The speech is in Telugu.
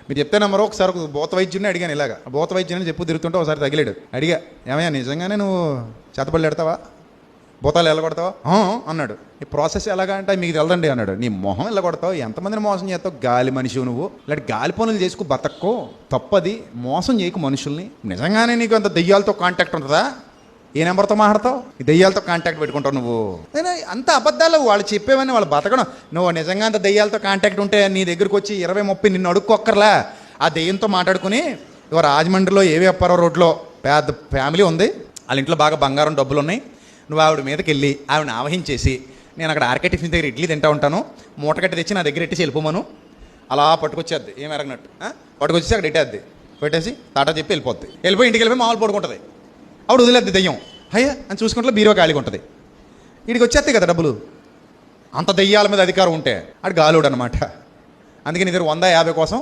మీరు చెప్తే నమ్మరు. ఒకసారి ఒక భూత వైద్యుని అడిగాను ఇలాగా, భూత వైద్యుని చెప్పు తిరుగుతుంటే ఒకసారి తగిలాడు. అడిగా, ఏమయ్యా నిజంగానే నువ్వు చేతబడులు ఎడతావా, భూతాలు వెళ్ళగొడతావా అన్నాడు. ఈ ప్రాసెస్ ఎలాగా అంటే మీకు తెలదండి అన్నాడు. నీ మొహం వెళ్ళగొడతావు, ఎంతమందిని మోసం చేస్తావు, గాలి మనిషి నువ్వు, ఇలాంటి గాలి పనులు చేసుకు బతక్కో, తప్పది, మోసం చేయకు మనుషుల్ని. నిజంగానే నీకు అంత దెయ్యాలతో కాంటాక్ట్ ఉంటుందా, ఏ నెంబర్తో మాట్లాడతావు, ఈ దెయ్యాలతో కాంటాక్ట్ పెట్టుకుంటావు నువ్వు. అంత అబద్ధాలు వాళ్ళు చెప్పేవని వాళ్ళు బతకడం. నువ్వు నిజంగా అంత దెయ్యాలతో కాంటాక్ట్ ఉంటే నీ దగ్గరకు వచ్చి 20-30 నిన్ను అడుక్కొక్కర్లా, ఆ దెయ్యంతో మాట్లాడుకుని. ఇవాళ రాజమండ్రిలో ఏవి అప్పారో రోడ్లో పెద్ద ఫ్యామిలీ ఉంది, వాళ్ళ ఇంట్లో బాగా బంగారం డబ్బులు ఉన్నాయి. నువ్వు ఆవిడ మీదకి వెళ్ళి ఆవిడని ఆవహించేసి, నేను అక్కడ ఆర్కే టిఫిన్ దగ్గర ఇడ్లీ తింటా ఉంటాను, మూట కట్టి తెచ్చి నా దగ్గర ఎట్టేసి వెళ్ళిపోమను. అలా పట్టుకొచ్చేద్ది, ఏం ఎరగనట్టు పట్టుకొచ్చేసి అక్కడ పెట్టేద్ది, పెట్టేసి తాటా చెప్పి వెళ్ళిపోద్ది. వెళ్ళిపోయి ఇంటికి వెళ్ళిపోయి మామూలు పడుకుంటుంది. అప్పుడు వదిలేద్ది దెయ్యం. అయ్యా అని చూసుకుంటే బీరో ఖాళీగా ఉంటుంది. వీడికి వచ్చేస్తాయి కదా డబ్బులు. అంత దెయ్యాల మీద అధికారం ఉంటే ఆడు గాలుడు అనమాట. అందుకని ఇద్దరు 100-50 కోసం